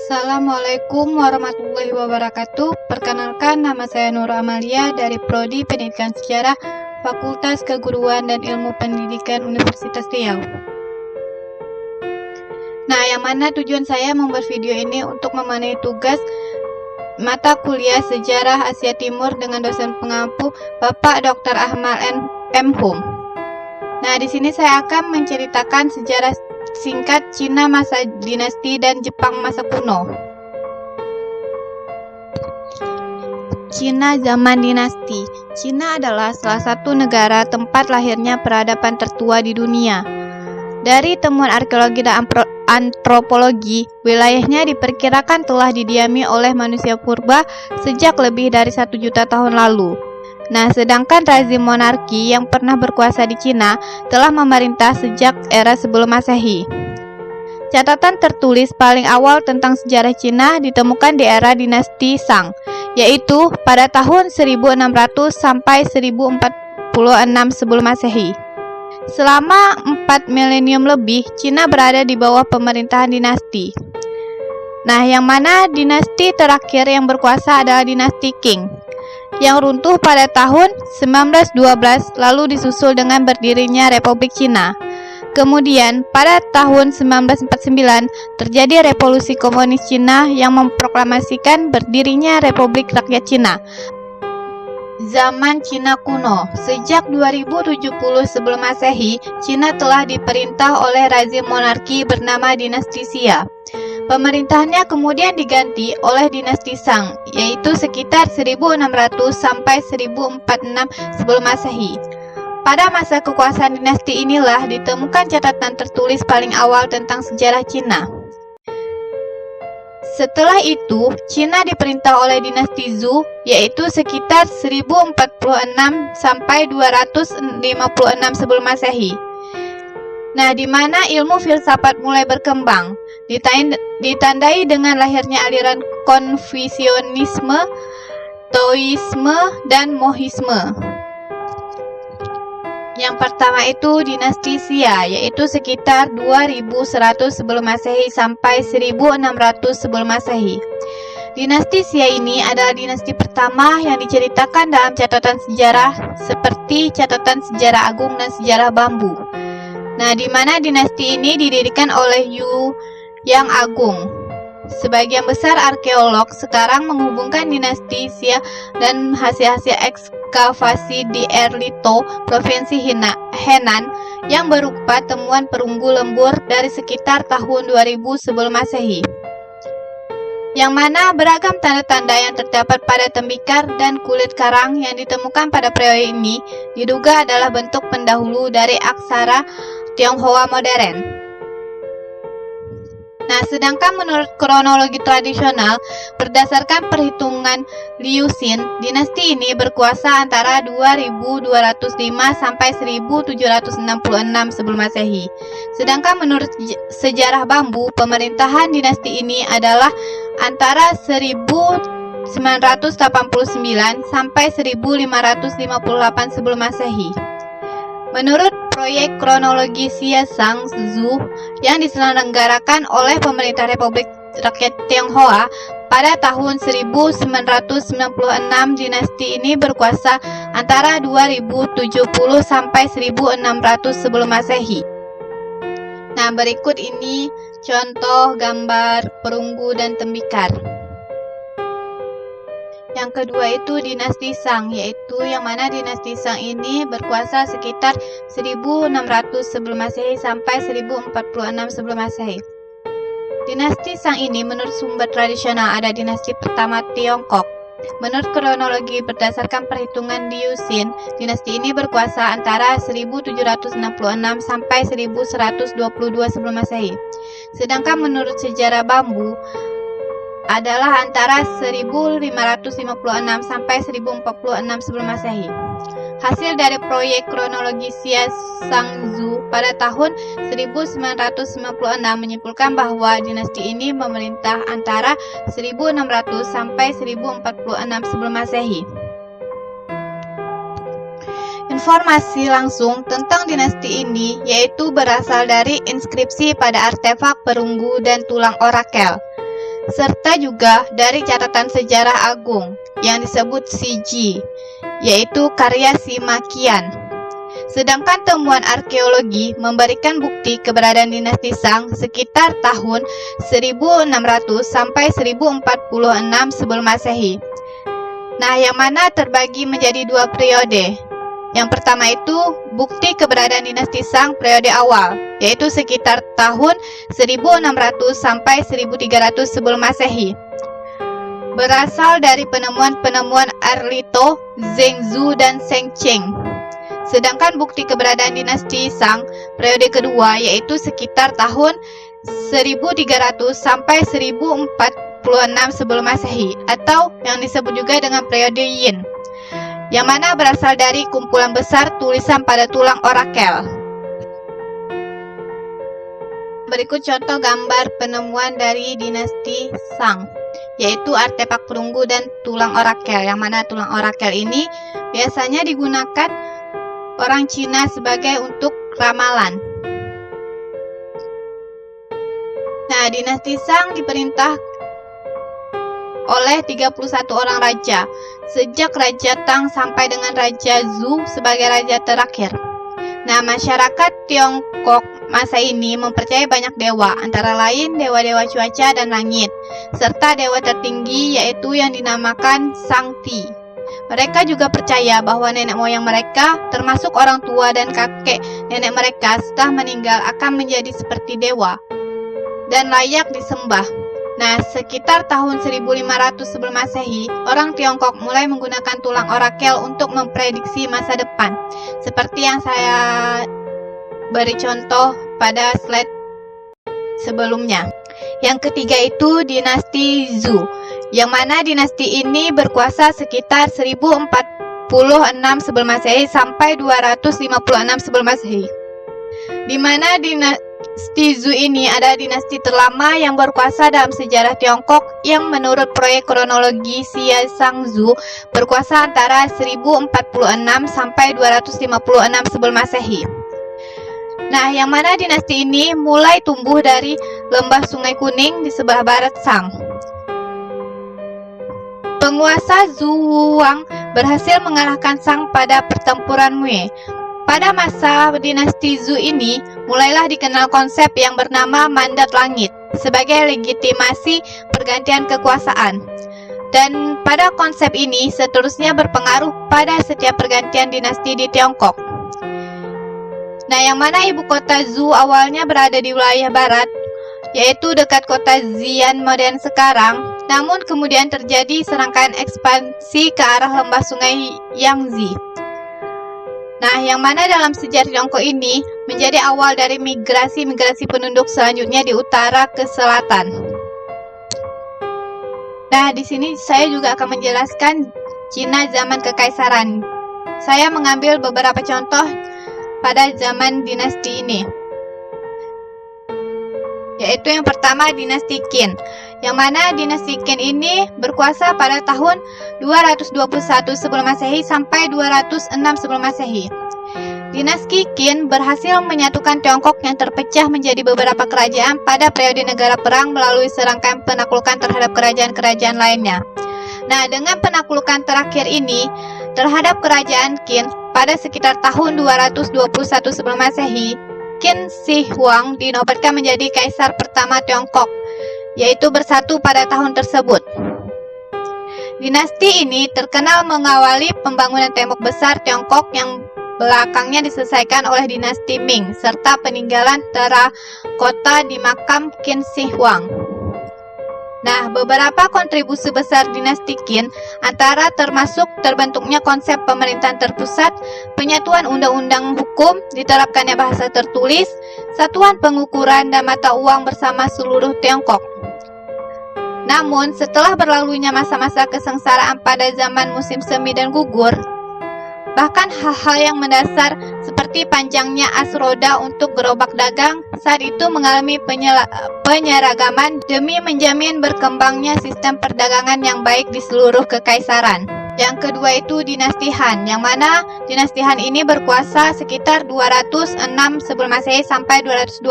Assalamualaikum warahmatullahi wabarakatuh. Perkenalkan, nama saya Nur Amalia dari Prodi Pendidikan Sejarah Fakultas Keguruan dan Ilmu Pendidikan Universitas Riau. Nah, yang mana tujuan saya membuat video ini untuk memenuhi tugas mata kuliah Sejarah Asia Timur dengan dosen pengampu Bapak Dr. Ahmad M. Hum. Nah, di sini saya akan menceritakan sejarah singkat Cina masa dinasti dan Jepang masa kuno. Cina zaman dinasti. Cina adalah salah satu negara tempat lahirnya peradaban tertua di dunia. Dari temuan arkeologi dan antropologi, wilayahnya diperkirakan telah didiami oleh manusia purba sejak lebih dari 1 juta tahun lalu. Nah, sedangkan rezim monarki yang pernah berkuasa di Cina telah memerintah sejak era sebelum Masehi. Catatan tertulis paling awal tentang sejarah Cina ditemukan di era dinasti Shang, yaitu pada tahun 1600 sampai 1046 sebelum Masehi. Selama 4 milenium lebih, Cina berada di bawah pemerintahan dinasti. Nah, yang mana dinasti terakhir yang berkuasa adalah dinasti Qing, yang runtuh pada tahun 1912 lalu disusul dengan berdirinya Republik Cina. Kemudian pada tahun 1949 terjadi revolusi komunis Cina yang memproklamasikan berdirinya Republik Rakyat Cina. Zaman Cina kuno. Sejak 2070 sebelum Masehi, Cina telah diperintah oleh rezim monarki bernama dinasti Xia. Pemerintahannya kemudian diganti oleh dinasti Shang, yaitu sekitar 1600 sampai 1046 sebelum Masehi. Pada masa kekuasaan dinasti inilah ditemukan catatan tertulis paling awal tentang sejarah Cina. Setelah itu, Cina diperintah oleh dinasti Zhou, yaitu sekitar 1046 sampai 256 sebelum Masehi. Nah, di mana ilmu filsafat mulai berkembang, ditandai dengan lahirnya aliran Konfusianisme, Taoisme, dan Mohisme. Yang pertama itu dinasti Xia, yaitu sekitar 2100 sebelum Masehi sampai 1600 sebelum Masehi. Dinasti Xia ini adalah dinasti pertama yang diceritakan dalam catatan sejarah seperti catatan sejarah agung dan sejarah bambu. Nah, di mana dinasti ini didirikan oleh Yu yang Agung. Sebagian besar arkeolog sekarang menghubungkan dinasti Xia dan hasil-hasil ekskavasi di Erlito, Provinsi Henan, yang berupa temuan perunggu lembur dari sekitar tahun 2000 sebelum Masehi. Yang mana beragam tanda-tanda yang terdapat pada tembikar dan kulit karang yang ditemukan pada periode ini diduga adalah bentuk pendahulu dari aksara Tionghoa modern. Nah, sedangkan menurut kronologi tradisional, berdasarkan perhitungan Liu Xin, dinasti ini berkuasa antara 2205 sampai 1766 sebelum Masehi. Sedangkan menurut sejarah bambu, pemerintahan dinasti ini adalah antara 1989 sampai 1558 sebelum Masehi. Menurut proyek kronologi Xia Shang Zhu yang diselenggarakan oleh pemerintah Republik Rakyat Tionghoa pada tahun 1996, dinasti ini berkuasa antara 2070 sampai 1600 sebelum Masehi. Nah, berikut ini contoh gambar perunggu dan tembikar. Yang kedua itu dinasti Shang, yaitu yang mana dinasti Shang ini berkuasa sekitar 1600 sebelum Masehi sampai 1046 sebelum Masehi. Dinasti Shang ini menurut sumber tradisional ada dinasti pertama Tiongkok. Menurut kronologi berdasarkan perhitungan Liu Xin, dinasti ini berkuasa antara 1766 sampai 1122 sebelum Masehi. Sedangkan menurut sejarah bambu adalah antara 1556 sampai 1046 sebelum Masehi. Hasil dari proyek kronologi Xia Shang Zhu pada tahun 1996 menyimpulkan bahwa dinasti ini memerintah antara 1600 sampai 1046 sebelum Masehi. Informasi langsung tentang dinasti ini yaitu berasal dari inskripsi pada artefak perunggu dan tulang orakel. serta juga dari catatan sejarah agung yang disebut Siji, yaitu karya Simakian. Sedangkan temuan arkeologi memberikan bukti keberadaan dinasti Shang sekitar tahun 1600 sampai 1046 sebelum Masehi. Nah, yang mana terbagi menjadi dua periode. Yang pertama itu bukti keberadaan dinasti Shang periode awal, yaitu sekitar tahun 1600 sampai 1300 sebelum Masehi. Berasal dari penemuan-penemuan Erlito, Zhengzhou, dan Shengcheng. Sedangkan bukti keberadaan dinasti Shang periode kedua yaitu sekitar tahun 1300 sampai 1046 sebelum Masehi, atau yang disebut juga dengan periode Yin, yang mana berasal dari kumpulan besar tulisan pada tulang orakel. Berikut contoh gambar penemuan dari dinasti Shang, yaitu artefak perunggu dan tulang orakel, yang mana tulang orakel ini biasanya digunakan orang Cina sebagai untuk ramalan. Nah, dinasti Shang diperintah oleh 31 orang raja, sejak Raja Tang sampai dengan Raja Zhou sebagai raja terakhir. Nah, masyarakat Tiongkok masa ini mempercayai banyak dewa, antara lain dewa-dewa cuaca dan langit, serta dewa tertinggi yaitu yang dinamakan Shangti. Mereka juga percaya bahwa nenek moyang mereka, termasuk orang tua dan kakek nenek mereka setelah meninggal akan menjadi seperti dewa dan layak disembah. Nah, sekitar tahun 1500 sebelum Masehi, orang Tiongkok mulai menggunakan tulang orakel untuk memprediksi masa depan, seperti yang saya beri contoh pada slide sebelumnya. Yang ketiga itu dinasti Zhou, yang mana dinasti ini berkuasa sekitar 1046 sebelum Masehi sampai 256 sebelum Masehi. Di mana dinasti Zhou ini adalah dinasti terlama yang berkuasa dalam sejarah Tiongkok, yang menurut proyek kronologi Xia Shangzhou berkuasa antara 1046 sampai 256 sebelum Masehi. Nah, yang mana dinasti ini mulai tumbuh dari lembah Sungai Kuning di sebelah barat Shang. Penguasa Zhou Huang berhasil mengalahkan Shang pada pertempuran Mue. Pada masa dinasti Zhou ini, mulailah dikenal konsep yang bernama mandat langit sebagai legitimasi pergantian kekuasaan. Dan pada konsep ini seterusnya berpengaruh pada setiap pergantian dinasti di Tiongkok. Nah, yang mana ibu kota Zhou awalnya berada di wilayah barat, yaitu dekat kota Xi'an modern sekarang, namun kemudian terjadi serangkaian ekspansi ke arah lembah sungai Yangtze. Nah, yang mana dalam sejarah Tiongkok ini menjadi awal dari migrasi-migrasi penduduk selanjutnya di utara ke selatan. Nah, di sini saya juga akan menjelaskan Cina zaman kekaisaran. Saya mengambil beberapa contoh pada zaman dinasti ini, yaitu yang pertama dinasti Qin, yang mana dinasti Qin ini berkuasa pada tahun 221 sebelum Masehi sampai 206 sebelum Masehi. Dinasti Qin berhasil menyatukan Tiongkok yang terpecah menjadi beberapa kerajaan pada periode negara perang melalui serangkaian penaklukan terhadap kerajaan-kerajaan lainnya. Nah, dengan penaklukan terakhir ini terhadap kerajaan Qin pada sekitar tahun 221 sebelum Masehi, Qin Shi Huang dinobatkan menjadi kaisar pertama Tiongkok, yaitu bersatu pada tahun tersebut. Dinasti ini terkenal mengawali pembangunan tembok besar Tiongkok yang belakangnya diselesaikan oleh dinasti Ming, serta peninggalan terakota di makam Qin Shi Huang. Nah, beberapa kontribusi besar dinasti Qin antara termasuk terbentuknya konsep pemerintahan terpusat, penyatuan undang-undang hukum, diterapkannya bahasa tertulis, satuan pengukuran dan mata uang bersama seluruh Tiongkok. Namun, setelah berlalunya masa-masa kesengsaraan pada zaman musim semi dan gugur, bahkan hal-hal yang mendasar seperti panjangnya as roda untuk gerobak dagang saat itu mengalami penyeragaman demi menjamin berkembangnya sistem perdagangan yang baik di seluruh kekaisaran. Yang kedua itu dinasti Han, yang mana dinasti Han ini berkuasa sekitar 206 sebelum Masehi sampai 220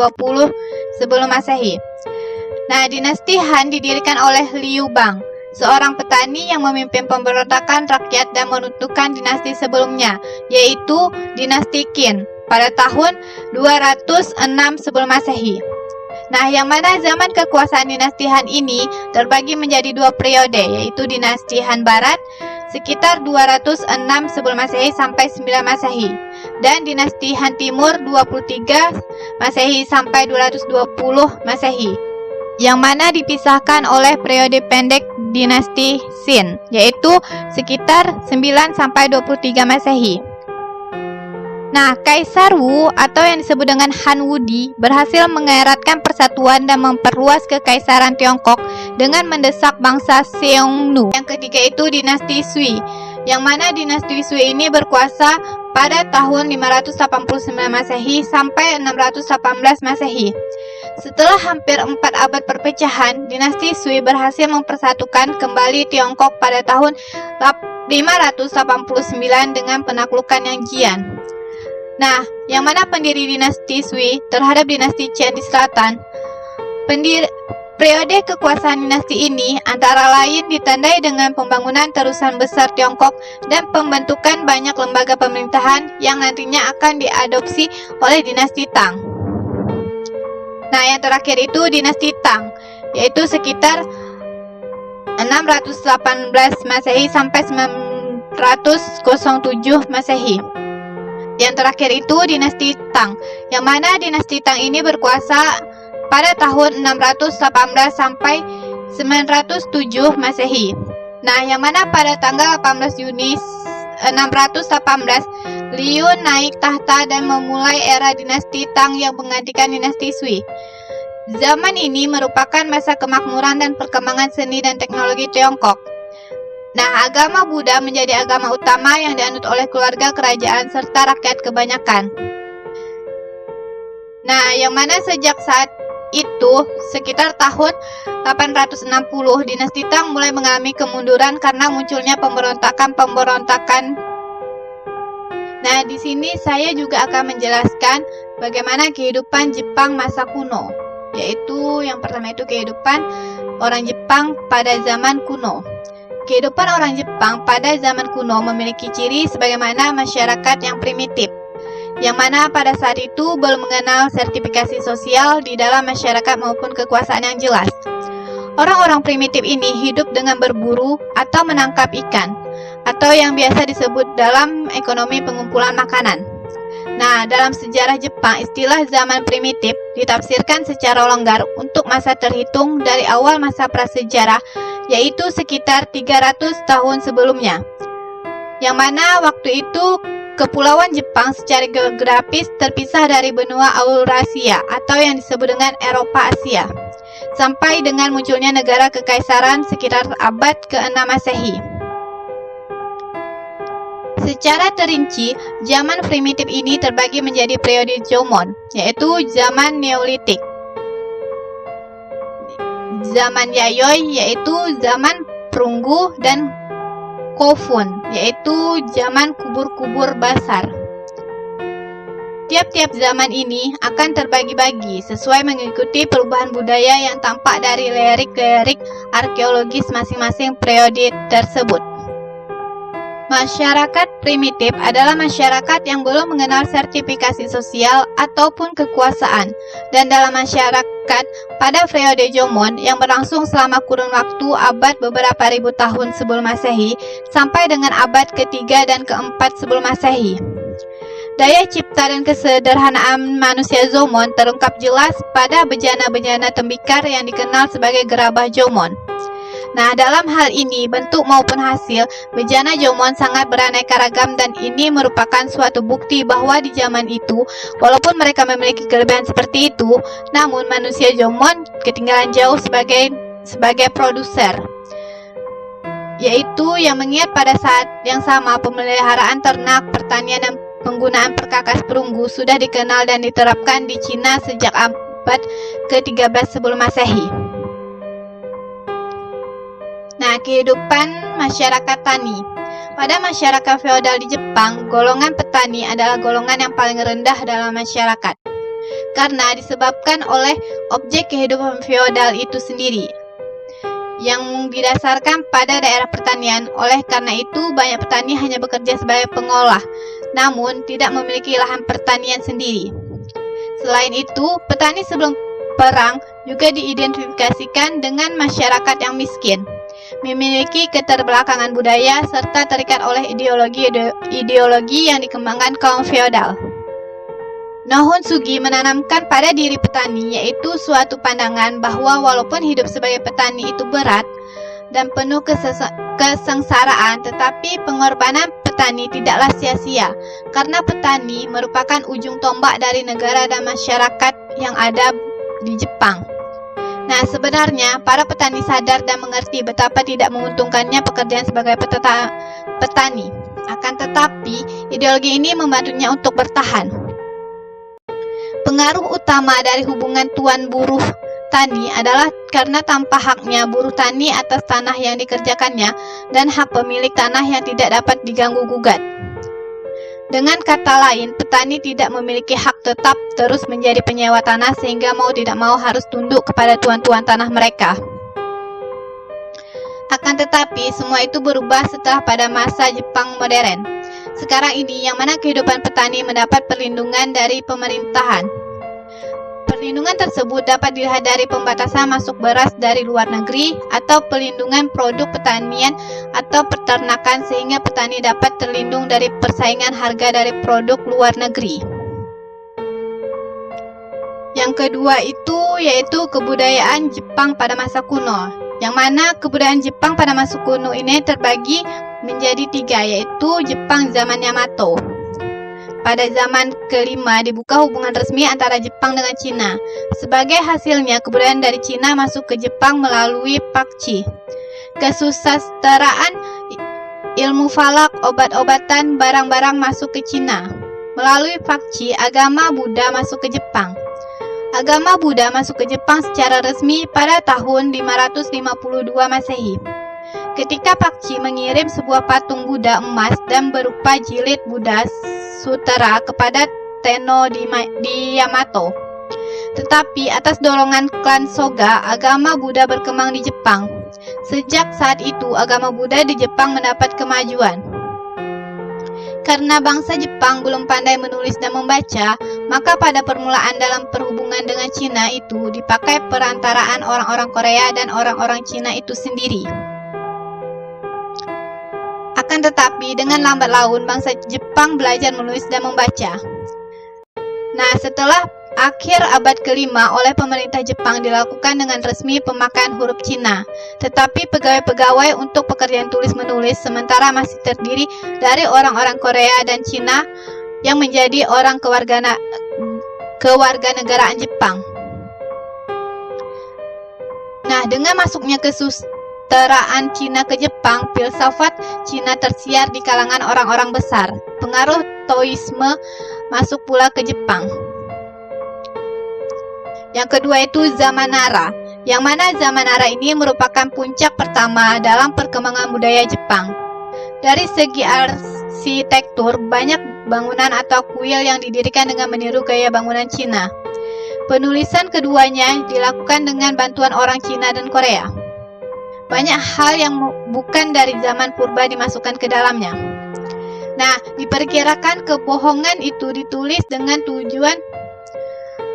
sebelum Masehi. Nah, dinasti Han didirikan oleh Liu Bang, seorang petani yang memimpin pemberontakan rakyat dan meruntuhkan dinasti sebelumnya, yaitu dinasti Qin, pada tahun 206 sebelum Masehi. Nah, yang mana zaman kekuasaan dinasti Han ini terbagi menjadi dua periode, yaitu dinasti Han Barat sekitar 206 sebelum Masehi sampai 9 Masehi, dan dinasti Han Timur 23 Masehi sampai 220 Masehi, yang mana dipisahkan oleh periode pendek dinasti Xin, yaitu sekitar 9 sampai 23 Masehi. Nah, Kaisar Wu atau yang disebut dengan Han Wudi berhasil mengeratkan persatuan dan memperluas kekaisaran Tiongkok dengan mendesak bangsa Xiongnu. Yang ketiga itu dinasti Sui, yang mana dinasti Sui ini berkuasa pada tahun 589 Masehi sampai 618 Masehi. Setelah hampir 4 abad perpecahan, dinasti Sui berhasil mempersatukan kembali Tiongkok pada tahun 589 dengan penaklukan yang Jian. Nah, yang mana pendiri dinasti Sui terhadap dinasti Qian di selatan. Periode kekuasaan dinasti ini antara lain ditandai dengan pembangunan terusan besar Tiongkok dan pembentukan banyak lembaga pemerintahan yang nantinya akan diadopsi oleh dinasti Tang. Nah, yang terakhir itu dinasti Tang, yaitu sekitar 618 Masehi sampai 907 Masehi. Yang terakhir itu dinasti Tang, yang mana dinasti Tang ini berkuasa pada tahun 618 sampai 907 Masehi. Nah, yang mana pada tanggal 18 Juni 618, Liu naik tahta dan memulai era dinasti Tang yang menggantikan dinasti Sui. Zaman ini merupakan masa kemakmuran dan perkembangan seni dan teknologi Tiongkok. Nah, agama Buddha menjadi agama utama yang dianut oleh keluarga kerajaan serta rakyat kebanyakan. Nah, yang mana sejak saat itu, sekitar tahun 860, dinasti Tang mulai mengalami kemunduran karena munculnya pemberontakan. Nah, di sini saya juga akan menjelaskan bagaimana kehidupan Jepang masa kuno, yaitu yang pertama itu kehidupan orang Jepang pada zaman kuno. Kehidupan orang Jepang pada zaman kuno memiliki ciri sebagaimana masyarakat yang primitif, yang mana pada saat itu belum mengenal sertifikasi sosial di dalam masyarakat maupun kekuasaan yang jelas. Orang-orang primitif ini hidup dengan berburu atau menangkap ikan, atau yang biasa disebut dalam ekonomi pengumpulan makanan. Nah, dalam sejarah Jepang, istilah zaman primitif ditafsirkan secara longgar untuk masa terhitung dari awal masa prasejarah, yaitu sekitar 300 tahun sebelumnya. Yang mana waktu itu kepulauan Jepang secara geografis terpisah dari benua Eurasia atau yang disebut dengan Eropa Asia, sampai dengan munculnya negara kekaisaran sekitar abad ke-6 Masehi. Secara terinci, zaman primitif ini terbagi menjadi periode Jomon, yaitu zaman Neolitik, zaman Yayoi, yaitu zaman perunggu, dan Kofun, yaitu zaman kubur-kubur basar. Tiap-tiap zaman ini akan terbagi-bagi sesuai mengikuti perubahan budaya yang tampak dari lirik-lirik arkeologis masing-masing periode tersebut. Masyarakat primitif adalah masyarakat yang belum mengenal sertifikasi sosial ataupun kekuasaan, dan dalam masyarakat pada periode Jomon yang berlangsung selama kurun waktu abad beberapa ribu tahun sebelum Masehi sampai dengan abad ketiga dan keempat sebelum Masehi. Daya cipta dan kesederhanaan manusia Jomon terungkap jelas pada bejana-bejana tembikar yang dikenal sebagai gerabah Jomon. Nah, dalam hal ini, bentuk maupun hasil, bejana Jomon sangat beraneka ragam dan ini merupakan suatu bukti bahwa di zaman itu, walaupun mereka memiliki kelebihan seperti itu, namun manusia Jomon ketinggalan jauh sebagai produser, yaitu yang mengingat pada saat yang sama pemeliharaan ternak, pertanian, dan penggunaan perkakas perunggu sudah dikenal dan diterapkan di Cina sejak abad ke-13 sebelum Masehi. Nah, kehidupan masyarakat tani. Pada masyarakat feodal di Jepang, golongan petani adalah golongan yang paling rendah dalam masyarakat. karena disebabkan oleh objek kehidupan feodal itu sendiri yang didasarkan pada daerah pertanian. Oleh karena itu, banyak petani hanya bekerja sebagai pengolah, namun tidak memiliki lahan pertanian sendiri. Selain itu, petani sebelum perang juga diidentifikasikan dengan masyarakat yang miskin, memiliki keterbelakangan budaya, serta terikat oleh ideologi yang dikembangkan kaum feodal. Nohun Sugi menanamkan pada diri petani yaitu suatu pandangan bahwa walaupun hidup sebagai petani itu berat dan penuh kesengsaraan, tetapi pengorbanan petani tidaklah sia-sia, karena petani merupakan ujung tombak dari negara dan masyarakat yang ada di Jepang. Nah, sebenarnya para petani sadar dan mengerti betapa tidak menguntungkannya pekerjaan sebagai petani. Akan tetapi, ideologi ini membantunya untuk bertahan. Pengaruh utama dari hubungan tuan buruh tani adalah karena tanpa haknya buruh tani atas tanah yang dikerjakannya dan hak pemilik tanah yang tidak dapat diganggu-gugat. Dengan kata lain, petani tidak memiliki hak tetap terus menjadi penyewa tanah sehingga mau tidak mau harus tunduk kepada tuan-tuan tanah mereka. Akan tetapi, semua itu berubah setelah pada masa Jepang modern. Sekarang ini, yang mana kehidupan petani mendapat perlindungan dari pemerintahan. Perlindungan tersebut dapat dilihat dari pembatasan masuk beras dari luar negeri atau pelindungan produk pertanian atau peternakan sehingga petani dapat terlindung dari persaingan harga dari produk luar negeri. Yang kedua itu yaitu kebudayaan Jepang pada masa kuno, yang mana kebudayaan Jepang pada masa kuno ini terbagi menjadi 3, yaitu Jepang zaman Yamato. Pada zaman kelima dibuka hubungan resmi antara Jepang dengan Cina. Sebagai hasilnya, kebudayaan dari Cina masuk ke Jepang melalui pakci. Kesusastraan, ilmu falak, obat-obatan, barang-barang masuk ke Cina. Melalui pakci, agama Buddha masuk ke Jepang. Agama Buddha masuk ke Jepang secara resmi pada tahun 552 Masehi. Ketika pakci mengirim sebuah patung Buddha emas dan berupa jilid Buddha Sutera kepada Tenno di Yamato. Tetapi atas dorongan klan Soga, agama Buddha berkembang di Jepang. Sejak saat itu, agama Buddha di Jepang mendapat kemajuan. Karena bangsa Jepang belum pandai menulis dan membaca, maka pada permulaan dalam perhubungan dengan Cina itu dipakai perantaraan orang-orang Korea dan orang-orang Cina itu sendiri. Akan tetapi, dengan lambat laun, bangsa Jepang belajar menulis dan membaca. Nah, setelah akhir abad kelima oleh pemerintah Jepang dilakukan dengan resmi pemakaian huruf Cina. Tetapi pegawai-pegawai untuk pekerjaan tulis-menulis sementara masih terdiri dari orang-orang Korea dan Cina yang menjadi orang kewarganegaraan Jepang. Nah, dengan masuknya kesusastraan Cina ke Jepang, filsafat Cina tersiar di kalangan orang-orang besar. Pengaruh Taoisme masuk pula ke Jepang. Yang kedua itu zaman Nara, yang mana zaman Nara ini merupakan puncak pertama dalam perkembangan budaya Jepang. Dari segi arsitektur, banyak bangunan atau kuil yang didirikan dengan meniru gaya bangunan Cina. Penulisan keduanya dilakukan dengan bantuan orang Cina dan Korea. Banyak hal yang bukan dari zaman purba dimasukkan ke dalamnya. Nah, diperkirakan kebohongan itu ditulis dengan tujuan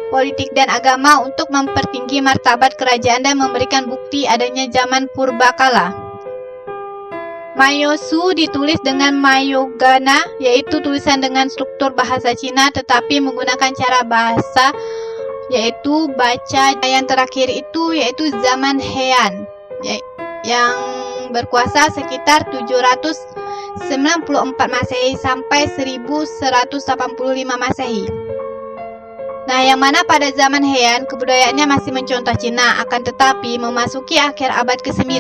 politik dan agama untuk mempertinggi martabat kerajaan dan memberikan bukti adanya zaman purba kala. Mayosu ditulis dengan Mayogana, yaitu tulisan dengan struktur bahasa Cina tetapi menggunakan cara bahasa yaitu baca. Yang terakhir itu yaitu zaman Heian yang berkuasa sekitar 794 Masehi sampai 1185 Masehi. Nah, yang mana pada zaman Heian kebudayaannya masih mencontoh Cina, akan tetapi memasuki akhir abad ke-9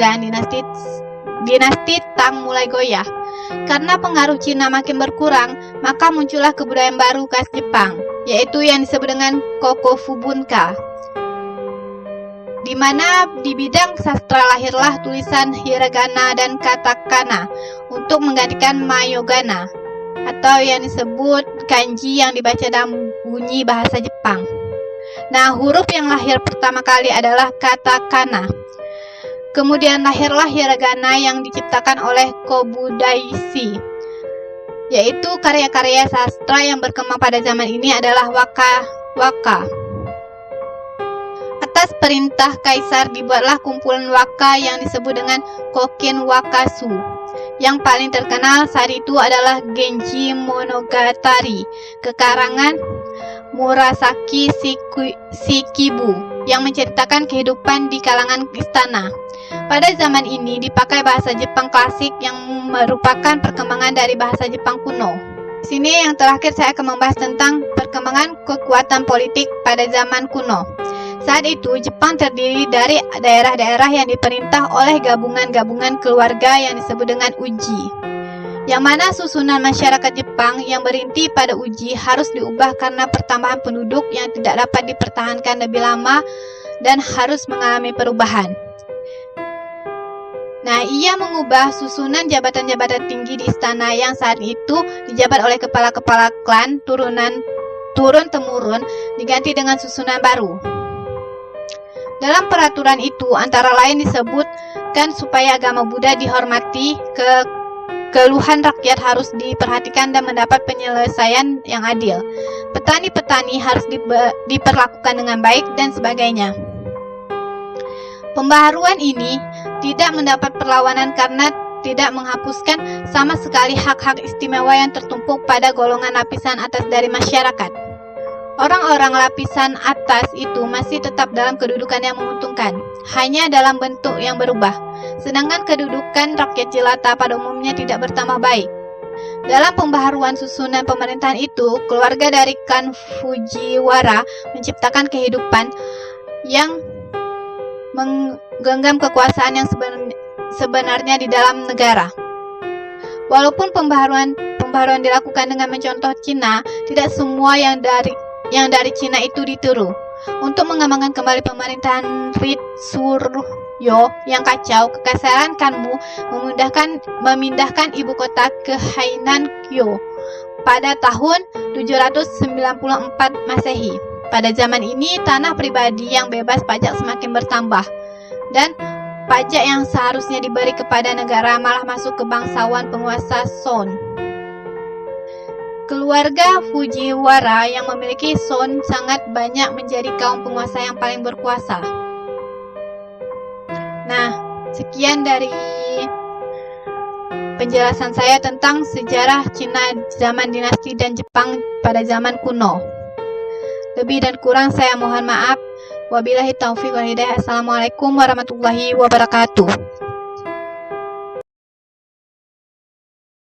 dinasti Tang mulai goyah. Karena pengaruh Cina makin berkurang, maka muncullah kebudayaan baru khas Jepang, yaitu yang disebut dengan Kokofubunka, di mana di bidang sastra lahirlah tulisan hiragana dan katakana untuk menggantikan mayogana atau yang disebut kanji yang dibaca dalam bunyi bahasa Jepang. Nah, huruf yang lahir pertama kali adalah katakana. Kemudian lahirlah hiragana yang diciptakan oleh Kobudaishi, yaitu karya-karya sastra yang berkembang pada zaman ini adalah waka. Atas perintah kaisar dibuatlah kumpulan waka yang disebut dengan Koken Wakasu. Yang paling terkenal saat itu adalah Genji Monogatari, kekarangan Murasaki Shikibu, yang menceritakan kehidupan di kalangan istana. Pada zaman ini dipakai bahasa Jepang klasik yang merupakan perkembangan dari bahasa Jepang kuno. Di sini yang terakhir saya akan membahas tentang perkembangan kekuatan politik pada zaman kuno. Saat itu Jepang terdiri dari daerah-daerah yang diperintah oleh gabungan-gabungan keluarga yang disebut dengan uji. Yang mana susunan masyarakat Jepang yang berinti pada uji harus diubah karena pertambahan penduduk yang tidak dapat dipertahankan lebih lama dan harus mengalami perubahan. Nah, ia mengubah susunan jabatan-jabatan tinggi di istana yang saat itu dijabat oleh kepala-kepala klan turun-temurun diganti dengan susunan baru. Dalam peraturan itu antara lain disebutkan supaya agama Buddha dihormati, keluhan rakyat harus diperhatikan dan mendapat penyelesaian yang adil. Petani-petani harus diperlakukan dengan baik dan sebagainya. Pembaharuan ini tidak mendapat perlawanan karena tidak menghapuskan sama sekali hak-hak istimewa yang tertumpuk pada golongan lapisan atas dari masyarakat. Orang-orang lapisan atas itu masih tetap dalam kedudukan yang menguntungkan, hanya dalam bentuk yang berubah. Sedangkan kedudukan rakyat jelata pada umumnya tidak bertambah baik. Dalam pembaharuan susunan pemerintahan itu, keluarga dari klan Fujiwara menciptakan kehidupan yang menggenggam kekuasaan yang sebenarnya di dalam negara. Walaupun pembaharuan dilakukan dengan mencontoh Cina, tidak semua yang dari Cina itu ditiru. Untuk mengembangkan kembali pemerintahan Ritsuryo yang kacau, kekaisaran Kanmu memindahkan ibu kota ke Hainan Kyo pada tahun 794 Masehi. Pada zaman ini, tanah pribadi yang bebas pajak semakin bertambah, dan pajak yang seharusnya diberi kepada negara malah masuk ke bangsawan penguasa Son. Keluarga Fujiwara yang memiliki Son sangat banyak menjadi kaum penguasa yang paling berkuasa. Nah, sekian dari penjelasan saya tentang sejarah Cina zaman dinasti dan Jepang pada zaman kuno. Lebih dan kurang saya mohon maaf. Wabillahi taufiq wal hidayah. Assalamualaikum warahmatullahi wabarakatuh.